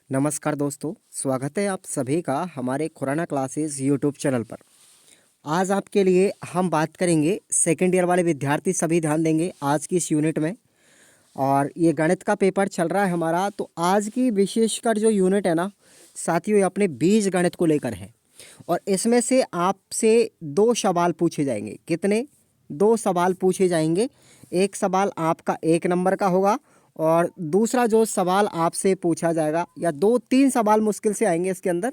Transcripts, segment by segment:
नमस्कार दोस्तों, स्वागत है आप सभी का हमारे खुराना क्लासेस यूट्यूब चैनल पर। आज आपके लिए हम बात करेंगे सेकेंड ईयर वाले विद्यार्थी सभी ध्यान देंगे आज की इस यूनिट में। और ये गणित का पेपर चल रहा है हमारा, तो आज की विशेषकर जो यूनिट है ना साथियों, ये अपने बीज गणित को लेकर है। और इसमें से आपसे 2 सवाल पूछे जाएंगे। कितने? 2 सवाल पूछे जाएंगे। एक सवाल आपका 1 नंबर का होगा और दूसरा जो सवाल आपसे पूछा जाएगा, या 2-3 सवाल मुश्किल से आएंगे, इसके अंदर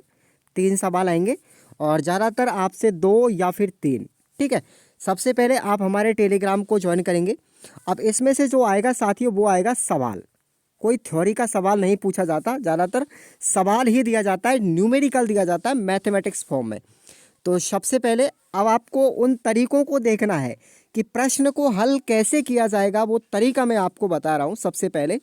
3 सवाल आएंगे और ज़्यादातर आपसे 2 या फिर 3। ठीक है। सबसे पहले आप हमारे टेलीग्राम को ज्वाइन करेंगे। अब इसमें से जो आएगा साथियों, वो आएगा सवाल। कोई थ्योरी का सवाल नहीं पूछा जाता, ज़्यादातर सवाल ही दिया जाता है, न्यूमेरिकल दिया जाता है मैथमेटिक्स फॉर्म में। तो सबसे पहले अब आपको उन तरीकों को देखना है कि प्रश्न को हल कैसे किया जाएगा, वो तरीका मैं आपको बता रहा हूँ। सबसे पहले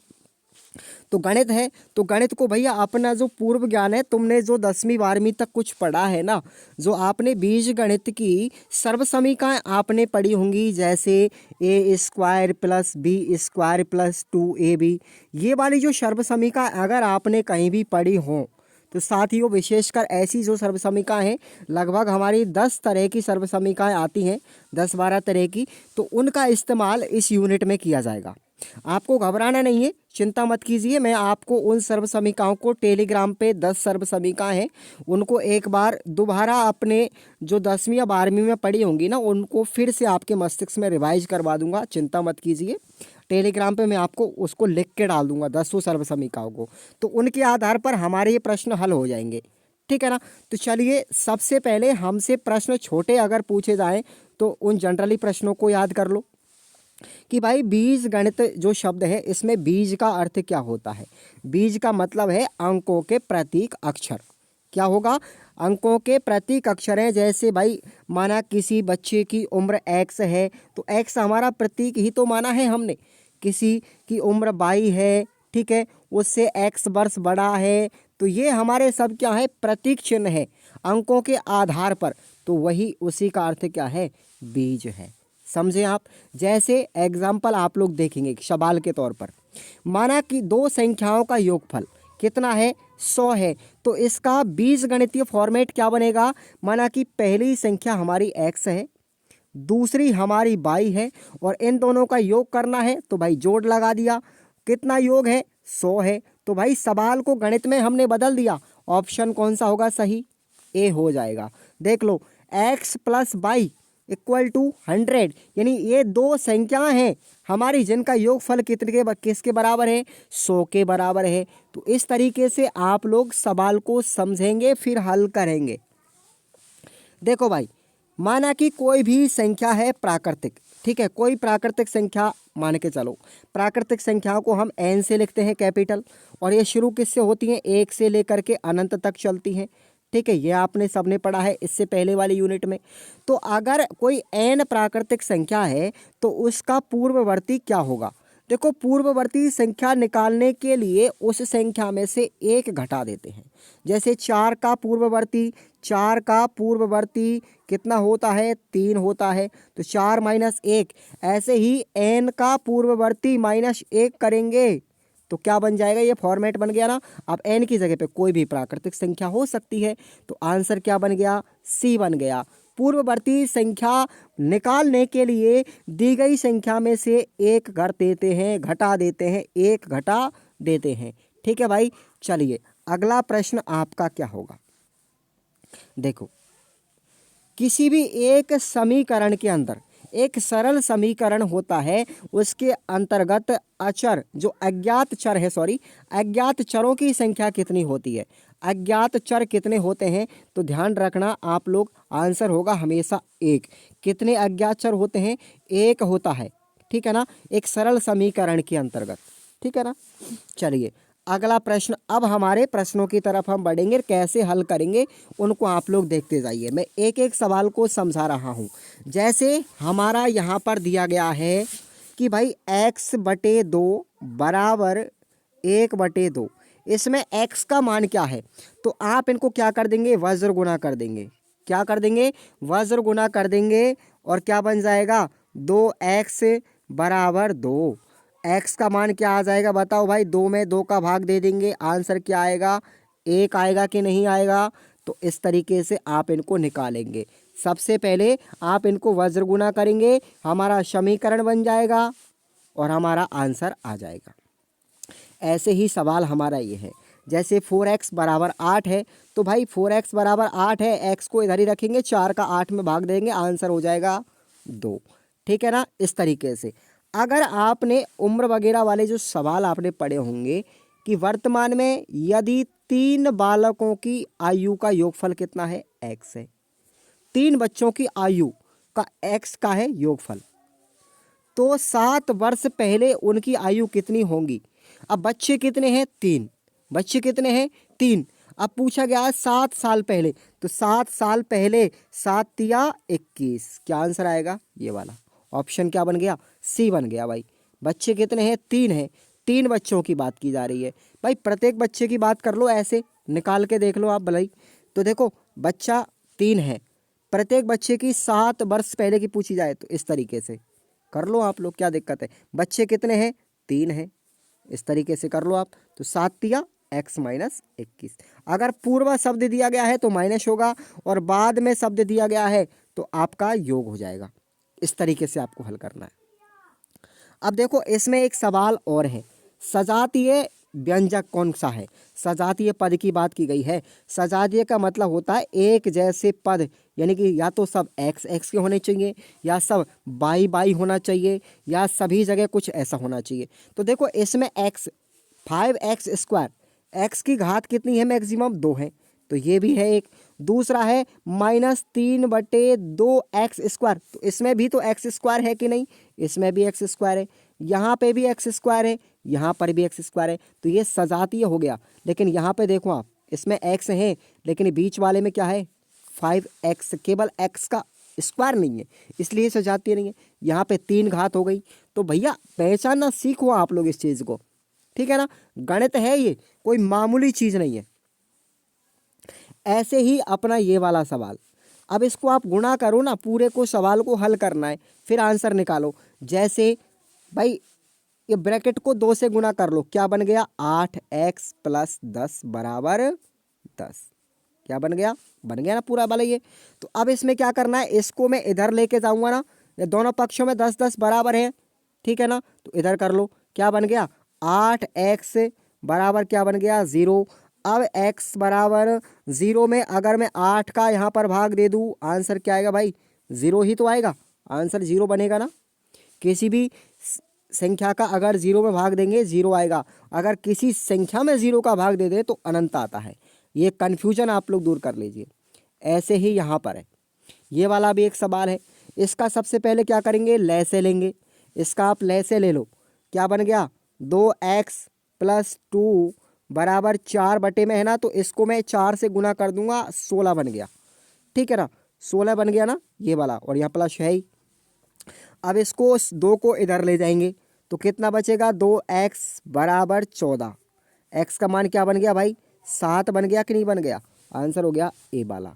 तो गणित है, तो गणित को भैया अपना जो पूर्व ज्ञान है, तुमने जो 10वीं 12वीं तक कुछ पढ़ा है ना, जो आपने बीज गणित की सर्व समीकरण आपने पढ़ी होंगी, जैसे A square plus B square plus 2ab, ये वाली जो सर्व समीकरण अगर आपने कहीं भी पढ़ी हो तो साथियों, विशेषकर ऐसी जो सर्व समीकरण हैं, लगभग हमारी 10 तरह की सर्व समीकरण आती हैं, 10-12 तरह की, तो उनका इस्तेमाल इस यूनिट में किया जाएगा। आपको घबराना नहीं है, चिंता मत कीजिए। मैं आपको उन सर्व समीकरणों को टेलीग्राम पे 10 सर्व समीकरण हैं, उनको एक बार दोबारा अपने जो 10वीं या 12वीं में पढ़ी होंगी ना, उनको फिर से आपके मस्तिष्क में रिवाइज करवा दूंगा। चिंता मत कीजिए, टेलीग्राम पे मैं आपको उसको लिख के डाल दूंगा 10 सर्व समीकरणों को, तो उनके आधार पर हमारे ये प्रश्न हल हो जाएंगे। ठीक है ना। तो चलिए, सबसे पहले हमसे प्रश्न छोटे अगर पूछे जाएं तो उन जनरली प्रश्नों को याद कर लो कि भाई बीज गणित जो शब्द है, इसमें बीज का अर्थ क्या होता है। बीज का मतलब है अंकों के प्रतीक अक्षर। क्या होगा? अंकों के प्रतीक अक्षर हैं। जैसे भाई माना किसी बच्चे की उम्र x है, तो x हमारा प्रतीक ही तो माना है हमने। किसी की उम्र 22 है, ठीक है, उससे x वर्ष बड़ा है, तो ये हमारे सब क्या है? प्रतीक चिन्ह है अंकों के आधार पर। तो वही उसी का अर्थ क्या है? बीज है। समझे आप? जैसे एग्जाम्पल आप लोग देखेंगे सवाल के तौर पर, माना कि 2 संख्याओं का योगफल कितना है? 100 है। तो इसका बीज गणितीय फॉर्मेट क्या बनेगा? माना कि पहली संख्या हमारी x है, दूसरी हमारी 22 है, और इन दोनों का योग करना है, तो भाई जोड़ लगा दिया। कितना योग है? 100 है। तो भाई सवाल को गणित में हमने बदल दिया। ऑप्शन कौन सा होगा सही? ए हो जाएगा। देख लो, x + y = 100, यानी ये 2 संख्याएं हैं हमारी जिनका योगफल किसके बराबर है? 100 के बराबर है। तो इस तरीके से आप लोग सवाल को समझेंगे, फिर हल करेंगे। देखो भाई, माना कि कोई भी संख्या है प्राकृतिक, ठीक है, कोई प्राकृतिक संख्या मान के चलो। प्राकृतिक संख्याओं को हम n से लिखते हैं कैपिटल, और ये शुरू किससे होती हैं? 1 से लेकर के अनंत तक चलती हैं। ठीक है, ये आपने सबने पढ़ा है इससे पहले वाली यूनिट में। तो अगर कोई n प्राकृतिक संख्या है तो उसका पूर्ववर्ती क्या होगा? देखो, पूर्ववर्ती संख्या निकालने के लिए उस संख्या में से 1 घटा देते हैं। जैसे 4 का पूर्ववर्ती, 4 का पूर्ववर्ती कितना होता है? 3 होता है। तो 4 - 1, ऐसे ही n का पूर्ववर्ती -1 करेंगे तो क्या बन जाएगा? ये फॉर्मेट बन गया ना। अब n की जगह पे कोई भी प्राकृतिक संख्या हो सकती है, तो आंसर क्या बन गया? सी बन गया। पूर्ववर्ती संख्या निकालने के लिए दी गई संख्या में से 1 घटा देते हैं, 1 घटा देते हैं। ठीक है भाई। चलिए, अगला प्रश्न आपका क्या होगा? देखो, किसी भी एक समीकरण के अंदर एक सरल समीकरण होता है, उसके अंतर्गत अचर जो अज्ञात चर है, अज्ञात चरों की संख्या कितनी होती है? अज्ञात चर कितने होते हैं? तो ध्यान रखना आप लोग, आंसर होगा हमेशा 1। कितने अज्ञात चर होते हैं? 1 होता है। ठीक है ना, एक सरल समीकरण के अंतर्गत। ठीक है ना। चलिए, अगला प्रश्न। अब हमारे प्रश्नों की तरफ हम बढ़ेंगे, कैसे हल करेंगे उनको आप लोग देखते जाइए। मैं एक एक सवाल को समझा रहा हूँ। जैसे हमारा यहाँ पर दिया गया है कि भाई x/2 बराबर 1/2। इसमें x का मान क्या है? तो आप इनको क्या कर देंगे? वज्र गुना कर देंगे। क्या कर देंगे? वज्र गुना कर देंगे। और क्या बन जाएगा? 2x = 2। एक्स का मान क्या आ जाएगा बताओ भाई, 2 में 2 का भाग दे देंगे, आंसर क्या आएगा, 1 आएगा कि नहीं आएगा। तो इस तरीके से आप इनको निकालेंगे। सबसे पहले आप इनको वज्र गुना करेंगे, हमारा समीकरण बन जाएगा और हमारा आंसर आ जाएगा। ऐसे ही सवाल हमारा ये है, जैसे 4x बराबर 8 है, तो भाई 4x बराबर 8 है, x को इधर ही रखेंगे, 4 का 8 में भाग देंगे, आंसर हो जाएगा 2। ठीक है ना। इस तरीके से अगर आपने उम्र वगैरह वाले जो सवाल आपने पढ़े होंगे कि वर्तमान में यदि 3 बालकों की आयु का योगफल कितना है, x है, 3 बच्चों की आयु का x का है योगफल, तो 7 वर्ष पहले उनकी आयु कितनी होंगी। अब बच्चे कितने हैं, 3, बच्चे कितने हैं, 3। अब पूछा गया है 7 साल पहले, तो 7 साल पहले 7 तिया 21, क्या आंसर आएगा, ये वाला ऑप्शन क्या बन गया, सी बन गया भाई। बच्चे कितने हैं, 3 हैं, 3 बच्चों की बात की जा रही है भाई। प्रत्येक बच्चे की बात कर लो, ऐसे निकाल के देख लो आप भलाई। तो देखो बच्चा 3 है, प्रत्येक बच्चे की 7 वर्ष पहले की पूछी जाए तो इस तरीके से कर लो आप लोग, क्या दिक्कत है। बच्चे कितने हैं, 3 हैं, इस तरीके से कर लो आप। तो 7 तिया x माइनस 21। अगर पूर्व शब्द दिया गया है तो माइनस होगा, और बाद में शब्द दिया गया है तो आपका योग हो जाएगा। इस तरीके से आपको हल करना है। अब देखो इसमें एक सवाल और है, सजातीय व्यंजक कौन सा है। सजातीय पद की बात की गई है। सजातीय का मतलब होता है एक जैसे पद, यानी कि या तो सब एक्स एक्स के होने चाहिए, या सब बाई बाई होना चाहिए, या सभी जगह कुछ ऐसा होना चाहिए। तो देखो इसमें एक्स 5x², एक्स की घात कितनी है, मैक्सिमम 2 है, तो ये भी है एक। दूसरा है -3/2x², तो इसमें भी तो x² है कि नहीं, इसमें भी x² है, यहाँ पे भी x² है, यहाँ पर भी x² है, तो ये सजातीय हो गया। लेकिन यहाँ पे देखो आप, इसमें x है लेकिन बीच वाले में क्या है, 5x, केवल x का स्क्वायर नहीं है, इसलिए सजातीय नहीं है। यहाँ पे 3 घात हो गई। तो भैया पहचानना सीखो आप लोग इस चीज़ को, ठीक है ना। गणित है ये, कोई मामूली चीज़ नहीं है। ऐसे ही अपना ये वाला सवाल, अब इसको आप गुणा करो ना, पूरे को सवाल को हल करना है, फिर आंसर निकालो। जैसे भाई ये ब्रैकेट को 2 से गुणा कर लो, क्या बन गया, 8x + 10 बराबर 10, क्या बन गया ना पूरा वाला ये। तो अब इसमें क्या करना है, इसको मैं इधर लेके जाऊंगा ना, ये दोनों पक्षों में 10 10 बराबर है, ठीक है ना। तो इधर कर लो, क्या बन गया, 8x बराबर क्या बन गया, 0। अब x बराबर 0 में अगर मैं 8 का यहाँ पर भाग दे दूँ, आंसर क्या आएगा भाई, 0 ही तो आएगा, आंसर 0 बनेगा ना। किसी भी संख्या का अगर 0 में भाग देंगे 0 आएगा, अगर किसी संख्या में 0 का भाग दे दें तो अनंत आता है। ये कन्फ्यूजन आप लोग दूर कर लीजिए। ऐसे ही यहाँ पर है, ये वाला भी एक सवाल है। इसका सबसे पहले क्या करेंगे, लय से लेंगे। इसका आप लय से ले लो, क्या बन गया, 2x + 2 बराबर 4 बटे में है ना, तो इसको मैं 4 से गुना कर दूंगा, 16 बन गया, ठीक है ना, 16 बन गया ना ये वाला, और यहाँ प्लस है ही। अब इसको 2 को इधर ले जाएंगे तो कितना बचेगा, 2x बराबर 14, x का मान क्या बन गया भाई, 7 बन गया कि नहीं बन गया, आंसर हो गया ए वाला।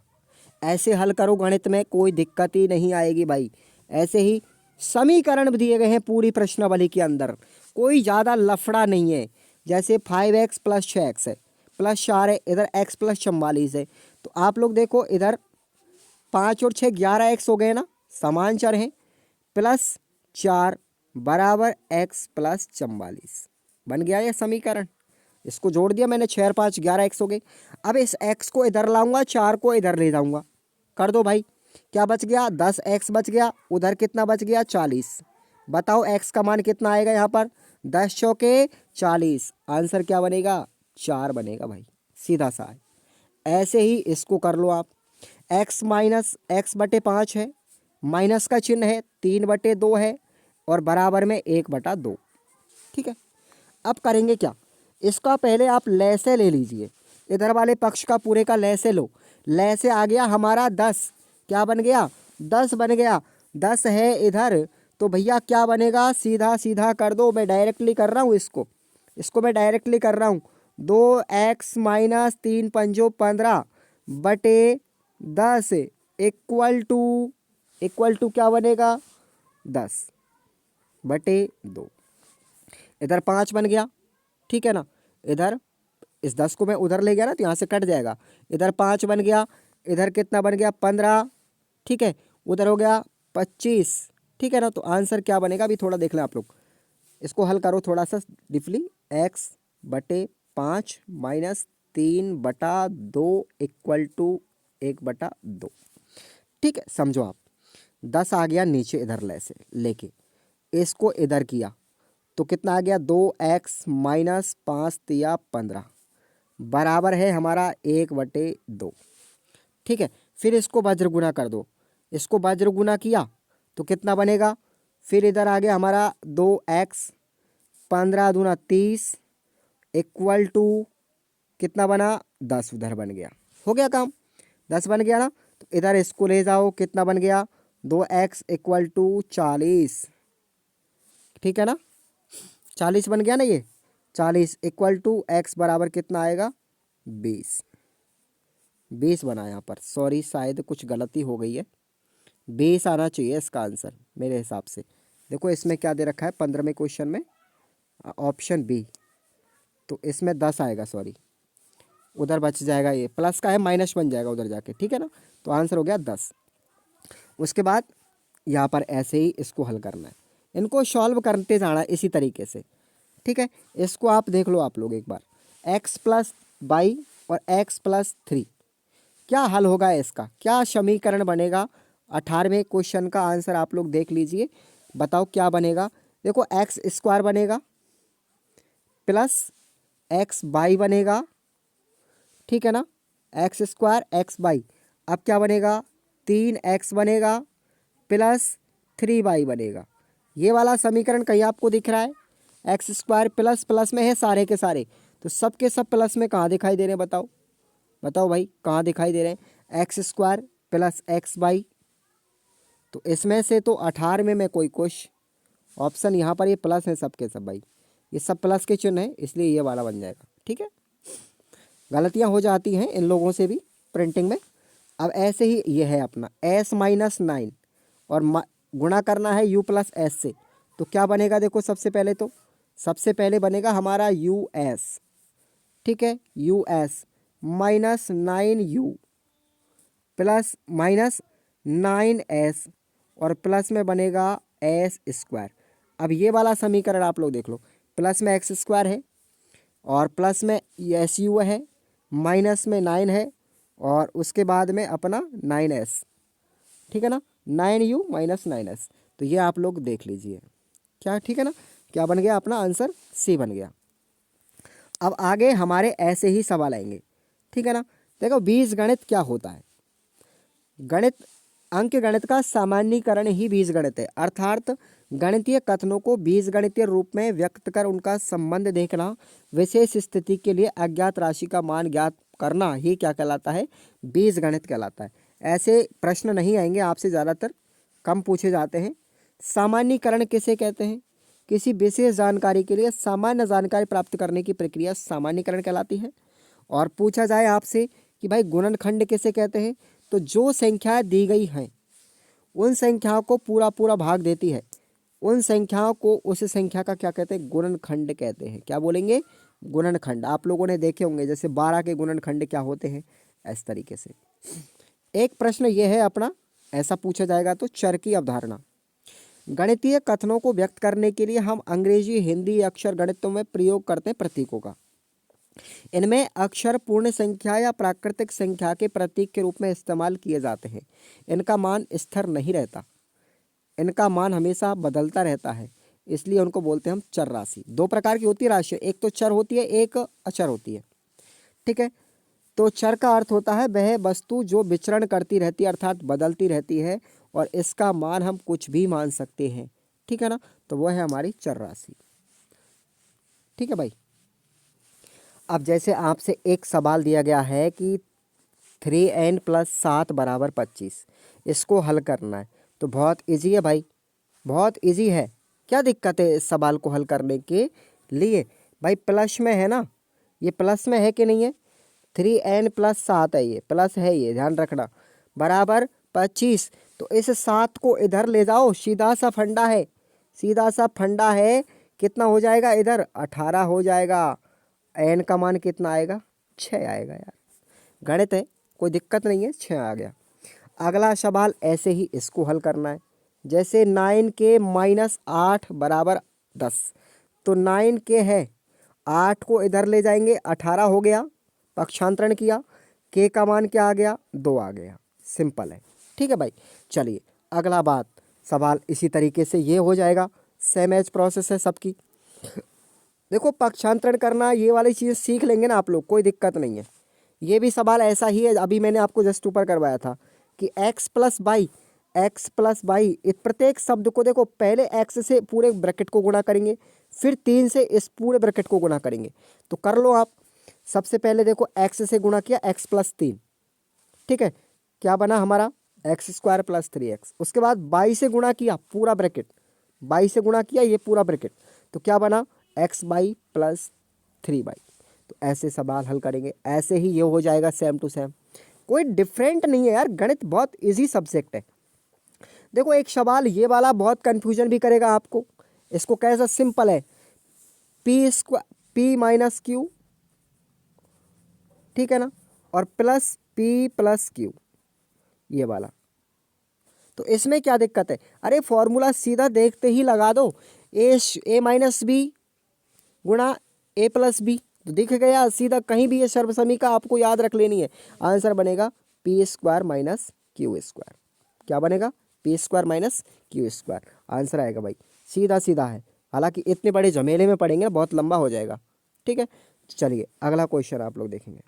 ऐसे हल करो, गणित में कोई दिक्कत ही नहीं आएगी भाई। ऐसे ही समीकरण दिए गए हैं पूरी प्रश्नावली के अंदर, कोई ज़्यादा लफड़ा नहीं है। जैसे 5x + 6x है, प्लस 4 है, इधर x + 44 है, तो आप लोग देखो इधर 5 और 6 11x हो गए ना, समान चर हैं, +4 बराबर x + 44 बन गया ये समीकरण। इसको जोड़ दिया मैंने, 6 और 5 11x हो गए। अब इस x को इधर लाऊंगा, 4 को इधर ले जाऊंगा, कर दो भाई, क्या बच गया, 10x बच गया, उधर कितना बच गया, 40। बताओ x का मान कितना आएगा यहाँ पर, 10 चौके 40, आंसर क्या बनेगा, 4 बनेगा भाई, सीधा सा है। ऐसे ही इसको कर लो आप, x माइनस x/5 है, माइनस का चिन्ह है, 3/2 है, और बराबर में 1/2, ठीक है। अब करेंगे क्या, इसका पहले आप लय से ले लीजिए, इधर वाले पक्ष का पूरे का लय से लो। लय से आ गया हमारा 10, क्या बन गया, 10 बन गया, 10 है इधर, तो भैया क्या बनेगा, सीधा सीधा कर दो, मैं डायरेक्टली कर रहा हूँ इसको मैं डायरेक्टली कर रहा हूँ। 2x - 3 पंजो 15 बटे 10 इक्वल टू क्या बनेगा, 10/2। इधर 5 बन गया, ठीक है ना। इधर इस 10 को मैं उधर ले गया ना तो यहाँ से कट जाएगा। इधर 5 बन गया, इधर कितना बन गया 15, ठीक है। उधर हो गया 25, ठीक है ना। तो आंसर क्या बनेगा अभी थोड़ा देख लें आप लोग, इसको हल करो थोड़ा सा deeply. x/5 minus 3/2 equal to 1/2, ठीक है। समझो आप 10 आ गया नीचे इधर से लेके, इसको इधर किया तो कितना आ गया 2x माइनस 5 तिया 15 बराबर है हमारा 1/2, ठीक है। फिर इसको वज्र गुना कर दो, इसको वज्र गुना किया तो कितना बनेगा, फिर इधर आ गया हमारा 2x 15 दूना 30 इक्वल टू कितना बना 10, उधर बन गया, हो गया काम, 10 बन गया ना। तो इधर इसको ले जाओ, कितना बन गया 2x इक्वल टू 40, ठीक है ना। 40 बन गया ना, ये 40 इक्वल टू x बराबर कितना आएगा 20, 20 बना यहाँ पर, सॉरी शायद कुछ गलती हो गई है, 20 आना चाहिए इसका आंसर मेरे हिसाब से। देखो इसमें क्या दे रखा है 15वें क्वेश्चन में, ऑप्शन बी, तो इसमें 10 आएगा, सॉरी उधर बच जाएगा, ये प्लस का है माइनस बन जाएगा उधर जाके, ठीक है ना। तो आंसर हो गया 10। उसके बाद यहाँ पर ऐसे ही इसको हल करना है, इनको सॉल्व करते जाना इसी तरीके से, ठीक है। इसको आप देख लो आप लोग एक बार, x+22 और x+3 क्या हल होगा इसका, क्या समीकरण बनेगा। 18वें क्वेश्चन का आंसर आप लोग देख लीजिए, बताओ क्या बनेगा। देखो x² बनेगा प्लस x/y बनेगा, ठीक है ना, x² x/y। अब क्या बनेगा 3x बनेगा प्लस 3y बनेगा। ये वाला समीकरण कहीं आपको दिख रहा है, x² प्लस प्लस में है सारे के सारे, तो सब के सब प्लस में कहाँ दिखाई दे रहे हैं बताओ, बताओ भाई कहाँ दिखाई दे रहे हैं, x² प्लस x/y। तो इसमें से तो 18 में कोई कुछ ऑप्शन यहाँ पर ये प्लस है सब के सब भाई, ये सब प्लस के चिन्ह है, इसलिए ये वाला बन जाएगा, ठीक है। गलतियाँ हो जाती हैं इन लोगों से भी प्रिंटिंग में। अब ऐसे ही ये है अपना s-9 और गुणा करना है u+s से, तो क्या बनेगा देखो, सबसे पहले तो सबसे पहले बनेगा हमारा us, ठीक है, us minus 9u plus minus 9s और प्लस में बनेगा s²। अब ये वाला समीकरण आप लोग देख लो, प्लस में x² है और प्लस में su है, माइनस में 9 है और उसके बाद में अपना 9s, ठीक है ना, 9u माइनस 9s। तो ये आप लोग देख लीजिए क्या, ठीक है ना, क्या बन गया अपना आंसर सी बन गया। अब आगे हमारे ऐसे ही सवाल आएंगे, ठीक है ना। देखो बीजगणित क्या होता है, गणित अंक गणित का सामान्यीकरण ही बीजगणित है, अर्थात गणितीय कथनों को बीजगणितीय रूप में व्यक्त कर उनका संबंध देखना, विशेष स्थिति के लिए अज्ञात राशि का मान ज्ञात करना ही क्या कहलाता है, बीजगणित कहलाता है। ऐसे प्रश्न नहीं आएंगे आपसे, ज़्यादातर कम पूछे जाते हैं। सामान्यीकरण किसे कहते हैं, किसी विशेष जानकारी के लिए सामान्य जानकारी प्राप्त करने की प्रक्रिया सामान्यीकरण कहलाती है। और पूछा जाए आपसे कि भाई गुणनखंड किसे कहते हैं, तो जो संख्याएं दी गई हैं उन संख्याओं को पूरा पूरा भाग देती है, उन संख्याओं को उस संख्या का क्या कहते हैं, गुणनखंड कहते हैं। क्या बोलेंगे, गुणनखंड। आप लोगों ने देखे होंगे जैसे 12 के गुणनखंड क्या होते हैं, इस तरीके से। एक प्रश्न ये है अपना, ऐसा पूछा जाएगा तो चर की अवधारणा। गणितीय कथनों को व्यक्त करने के लिए हम अंग्रेजी हिंदी अक्षर गणितों में प्रयोग करते हैं प्रतीकों का। इनमें अक्षर पूर्ण संख्या या प्राकृतिक संख्या के प्रतीक के रूप में इस्तेमाल किए जाते हैं। इनका मान स्थिर नहीं रहता, इनका मान हमेशा बदलता रहता है, इसलिए उनको बोलते हैं हम चर राशि। दो प्रकार की होती है राशि, एक तो चर होती है, एक अचर होती है, ठीक है। तो चर का अर्थ होता है वह वस्तु जो विचरण करती रहती है अर्थात बदलती रहती है और इसका मान हम कुछ भी मान सकते हैं, ठीक है ना। तो वह है हमारी चर राशि, ठीक है भाई। अब जैसे आपसे एक सवाल दिया गया है कि 3n + 7 = 25, इसको हल करना है, तो बहुत इजी है भाई, बहुत इजी है। क्या दिक्कत है इस सवाल को हल करने के लिए, भाई प्लस में है ना, ये प्लस में है कि नहीं है, 3n + 7 है, ये प्लस है, ये ध्यान रखना, बराबर 25। तो इस 7 को इधर ले जाओ, सीधा सा फंडा है, सीधा सा फंडा है कितना हो जाएगा, इधर 18 हो जाएगा। n का मान कितना आएगा, 6 आएगा यार। गणित है, कोई दिक्कत नहीं है, 6 आ गया। अगला सवाल ऐसे ही इसको हल करना है। जैसे 9k माइनस 8 बराबर 10, तो 9k है, 8 को इधर ले जाएंगे, 18 हो गया, पक्षांतरण किया, k का मान क्या आ गया, 2 आ गया। सिंपल है, ठीक है भाई। चलिए अगला बात, सवाल इसी तरीके से ये हो जाएगा, सेम एज प्रोसेस है सबकी। देखो पक्षांतरण करना ये वाली चीज़ सीख लेंगे ना आप लोग, कोई दिक्कत नहीं है। ये भी सवाल ऐसा ही है, अभी मैंने आपको जस्ट ऊपर करवाया था कि x प्लस बाई, इस प्रत्येक शब्द को देखो, पहले x से पूरे ब्रैकेट को गुणा करेंगे, फिर 3 से इस पूरे ब्रैकेट को गुणा करेंगे। तो कर लो आप। सबसे पहले देखो x से गुणा किया, x प्लस 3, ठीक है, क्या बना हमारा, एक्स स्क्वायर प्लस 3x। उसके बाद बाई से गुणा किया, पूरा ब्रैकेट, बाई से गुणा किया ये पूरा ब्रैकेट, तो क्या बना, एक्स बाई प्लस 3y। तो ऐसे सवाल हल करेंगे, ऐसे ही ये हो जाएगा सेम टू सेम, कोई डिफरेंट नहीं है यार। गणित बहुत इजी सब्जेक्ट है। देखो एक सवाल ये वाला बहुत कंफ्यूजन भी करेगा आपको। इसको कैसा, सिंपल है, p माइनस क्यू, ठीक है ना, और प्लस p प्लस क्यू, ये वाला। तो इसमें क्या दिक्कत है, अरे फॉर्मूला सीधा देखते ही लगा दो, ए माइनस बी गुणा ए प्लस बी, तो दिख गया सीधा, कहीं भी ये सर्वसमीका आपको याद रख लेनी है। आंसर बनेगा P square minus Q square. क्या बनेगा, P square minus Q square, answer आएगा भाई, सीधा सीधा है। हालांकि इतने बड़े झमेले में पढ़ेंगे बहुत लंबा हो जाएगा, ठीक है। चलिए अगला क्वेश्चन आप लोग देखेंगे,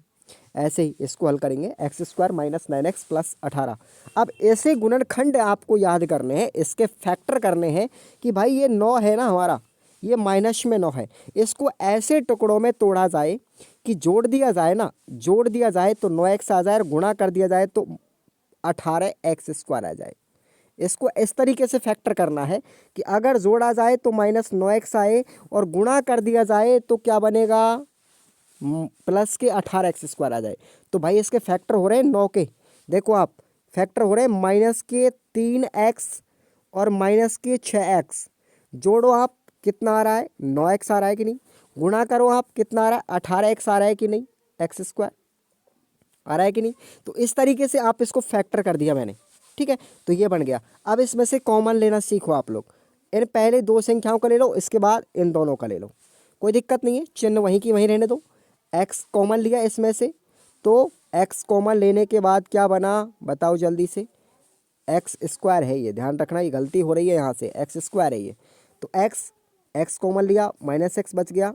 ऐसे ही इसको हल करेंगे, x square minus 9x plus 18। अब ऐसे गुणनखंड आपको याद करने हैं, इसके फैक्टर करने हैं कि भाई ये 9 है ना हमारा, ये माइनस में 9 है, इसको ऐसे टुकड़ों में तोड़ा जाए कि जोड़ दिया जाए ना, जोड़ दिया जाए तो 9x आ जाए, और गुणा कर दिया जाए तो 18x स्क्वायर आ जाए। इसको इस तरीके से फैक्टर करना है कि अगर जोड़ा जाए तो माइनस 9x आए, और गुणा कर दिया जाए तो क्या बनेगा, प्लस के 18x स्क्वायर आ जाए। तो भाई इसके फैक्टर हो रहे हैं 9 के, देखो आप फैक्टर हो रहे हैं माइनस के 3x और माइनस के 6x। जोड़ो आप, कितना आ रहा है, 9x आ रहा है कि नहीं, गुणा करो आप, कितना आ रहा है, 18x आ रहा है कि नहीं, एक्स स्क्वायर आ रहा है कि नहीं। तो इस तरीके से आप इसको फैक्टर कर दिया मैंने, ठीक है, तो ये बन गया। अब इसमें से कॉमन लेना सीखो आप लोग, इन पहले दो संख्याओं का ले लो, इसके बाद इन दोनों का ले लो, कोई दिक्कत नहीं है, चिन्ह वहीं की वहीं रहने दो। x कॉमन लिया इसमें से, तो x कॉमन लेने के बाद क्या बना, बताओ जल्दी से, एक्स स्क्वायर है ये, ध्यान रखना ये गलती हो रही है यहाँ से, एक्स स्क्वायर है ये। तो x कॉमन लिया, माइनस एक्स बच गया,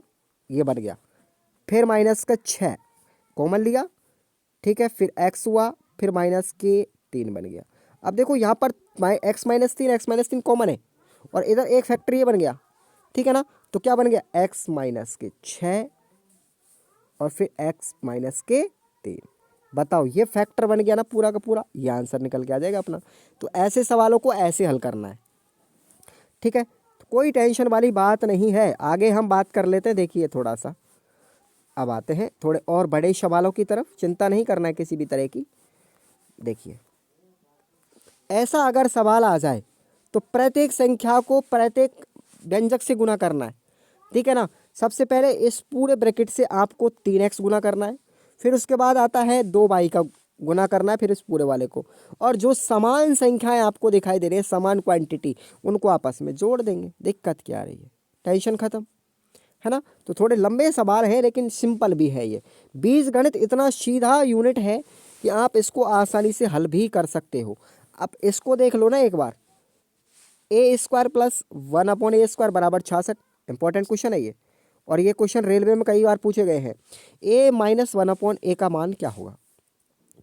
ये बन गया। फिर माइनस का 6 कॉमन लिया, ठीक है, फिर x हुआ, फिर माइनस के 3 बन गया। अब देखो यहाँ पर x माइनस 3 कॉमन है, और इधर एक फैक्टर ये बन गया, ठीक है ना। तो क्या बन गया, x माइनस के 6 और फिर x माइनस के 3। बताओ ये फैक्टर बन गया ना पूरा का पूरा, ये आंसर निकल के आ जाएगा अपना। तो ऐसे सवालों को ऐसे हल करना है, ठीक है, तो कोई टेंशन वाली बात नहीं है। आगे हम बात कर लेते हैं, देखिए थोड़ा सा, अब आते हैं थोड़े और बड़े सवालों की तरफ, चिंता नहीं करना है किसी भी तरह की। देखिए ऐसा अगर सवाल आ जाए तो प्रत्येक संख्या को प्रत्येक व्यंजक से गुणा करना है, ठीक है ना। सबसे पहले इस पूरे ब्रैकेट से आपको 3x गुना करना है, फिर उसके बाद आता है 2y का गुना करना है, फिर इस पूरे वाले को, और जो समान संख्याएं आपको दिखाई दे रही है, समान क्वांटिटी, उनको आपस में जोड़ देंगे। दिक्कत क्या आ रही है, टेंशन खत्म, है ना। तो थोड़े लंबे सवाल हैं लेकिन सिंपल भी है। ये बीजगणित इतना सीधा यूनिट है कि आप इसको आसानी से हल भी कर सकते हो। अब इसको देख लो ना एक बार, ए स्क्वायर प्लस 1/a² बराबर 66, इंपॉर्टेंट क्वेश्चन है ये, और ये क्वेश्चन रेलवे में कई बार पूछे गए हैं। a माइनस 1/a का मान क्या होगा।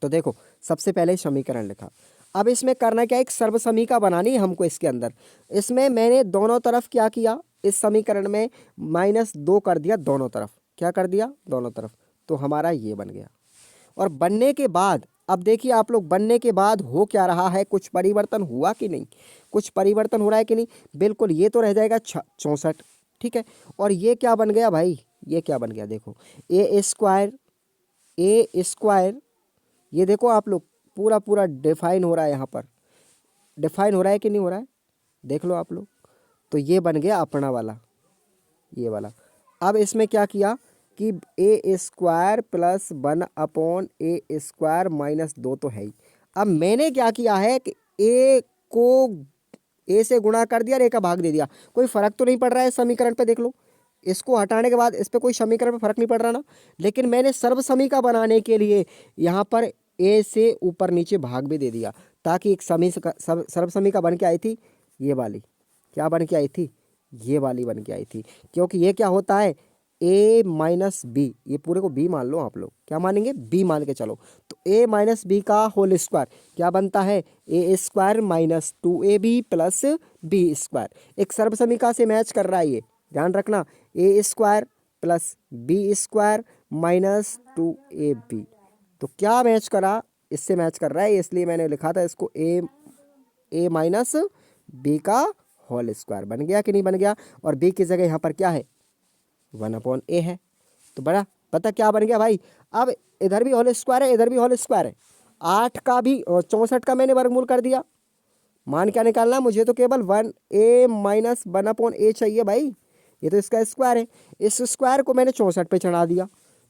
तो देखो सबसे पहले समीकरण लिखा, अब इसमें करना क्या, एक सर्वसमीका बनानी है हमको इसके अंदर। इसमें मैंने दोनों तरफ क्या किया, इस समीकरण में -2 कर दिया दोनों तरफ, क्या कर दिया, दोनों तरफ, तो हमारा ये बन गया। और बनने के बाद अब देखिए आप लोग, बनने के बाद हो क्या रहा है, कुछ परिवर्तन हुआ कि नहीं, कुछ परिवर्तन हो रहा है कि नहीं, बिल्कुल, ये तो रह जाएगा 64, ठीक है। और ये क्या बन गया भाई, ये क्या बन गया, देखो ए स्क्वायर, ये देखो आप लोग पूरा पूरा डिफाइन हो रहा है, यहाँ पर डिफाइन हो रहा है कि नहीं हो रहा है, देख लो आप लोग। तो ये बन गया अपना वाला, ये वाला। अब इसमें क्या किया कि ए स्क्वायर प्लस 1/a² माइनस 2 तो है ही। अब मैंने क्या किया है कि ए को ए से गुणा कर दिया और ए का भाग दे दिया। कोई फर्क तो नहीं पड़ रहा है समीकरण पे, देख लो। इसको हटाने के बाद इस पे कोई समीकरण पे फर्क नहीं पड़ रहा ना। लेकिन मैंने सर्वसमीका बनाने के लिए यहाँ पर ए से ऊपर नीचे भाग भी दे दिया, ताकि एक सर्वसमीका बन के आई थी ये वाली। क्या बन के आई थी? ये वाली बन के आई थी। क्योंकि ये क्या होता है, a माइनस बी, ये पूरे को b मान लो आप लोग। क्या मानेंगे? b मान के चलो। तो a माइनस बी का होल स्क्वायर क्या बनता है? a² minus 2ab plus b²। एक सर्वसमीका से मैच कर रहा है ये, ध्यान रखना। a² plus b² minus 2ab, तो क्या मैच करा? इससे मैच कर रहा है, इसलिए मैंने लिखा था इसको a माइनस बी का होल स्क्वायर। बन गया कि नहीं बन गया? और b की जगह यहाँ पर क्या है? 1/a है। तो बड़ा पता क्या बन गया भाई? अब इधर भी होल स्क्वायर है, इधर भी होल स्क्वायर है। 8 का भी 64 का मैंने वर्गमूल कर दिया। मान क्या निकालना? मुझे तो केवल 1a माइनस 1/a चाहिए भाई। ये तो इसका स्क्वायर है, इस स्क्वायर को मैंने 64 पे चढ़ा दिया,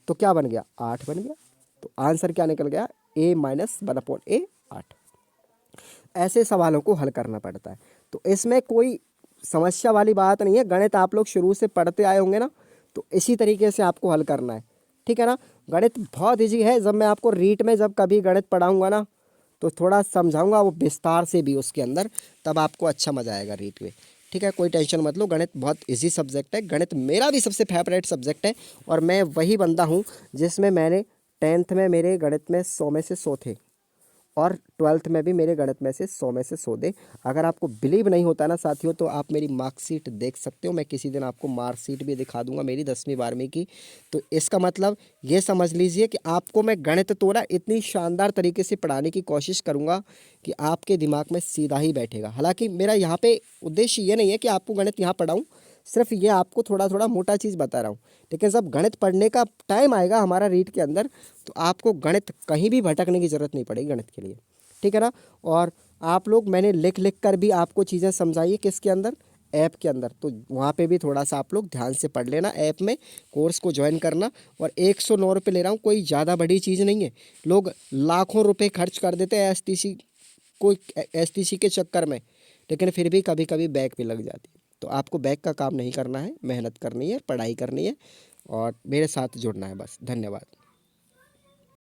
तो क्या बन गया? 8 बन गया। तो आंसर क्या निकल गया? a minus 1/a 8। ऐसे सवालों को हल करना पड़ता है। तो इसमें कोई समस्या वाली बात नहीं है। गणित आप लोग शुरू से पढ़ते आए होंगे ना, तो इसी तरीके से आपको हल करना है, ठीक है ना। गणित बहुत ईजी है। जब मैं आपको रीट में जब कभी गणित पढ़ाऊंगा ना, तो थोड़ा समझाऊंगा वो विस्तार से भी उसके अंदर, तब आपको अच्छा मजा आएगा रीट में, ठीक है। कोई टेंशन मत लो, गणित बहुत इजी सब्जेक्ट है। गणित मेरा भी सबसे फेवरेट सब्जेक्ट है, और मैं वही बंदा हूँ जिसमें मैंने 10th में मेरे गणित में 100 में से 100 थे, और 12th में भी मेरे गणित में से 100 में से 100 दे। अगर आपको बिलीव नहीं होता ना साथियों, तो आप मेरी मार्कशीट देख सकते हो। मैं किसी दिन आपको मार्कशीट भी दिखा दूंगा मेरी 10वीं 12वीं की। तो इसका मतलब ये समझ लीजिए कि आपको मैं गणित तो ना इतनी शानदार तरीके से पढ़ाने की कोशिश करूँगा कि आपके दिमाग में सीधा ही बैठेगा। हालाँकि मेरा यहाँ पे उद्देश्य ये नहीं है कि आपको गणित यहाँ पढ़ाऊँ, सिर्फ ये आपको थोड़ा थोड़ा मोटा चीज़ बता रहा हूँ। लेकिन जब गणित पढ़ने का टाइम आएगा हमारा रीट के अंदर, तो आपको गणित कहीं भी भटकने की ज़रूरत नहीं पड़ेगी गणित के लिए, ठीक है ना। और आप लोग, मैंने लिख लिख कर भी आपको चीज़ें समझाई है किसके अंदर? ऐप के अंदर। तो वहाँ पे भी थोड़ा सा आप लोग ध्यान से पढ़ लेना, ऐप में कोर्स को ज्वाइन करना। और 109 रुपये ले रहा हूँ, कोई ज़्यादा बड़ी चीज़ नहीं है। लोग लाखों रुपए खर्च कर देते हैं एसटीसी के चक्कर में, लेकिन फिर भी कभी कभी बैक भी लग जाती है। तो आपको बैक का काम नहीं करना है, मेहनत करनी है, पढ़ाई करनी है, और मेरे साथ जुड़ना है बस। धन्यवाद।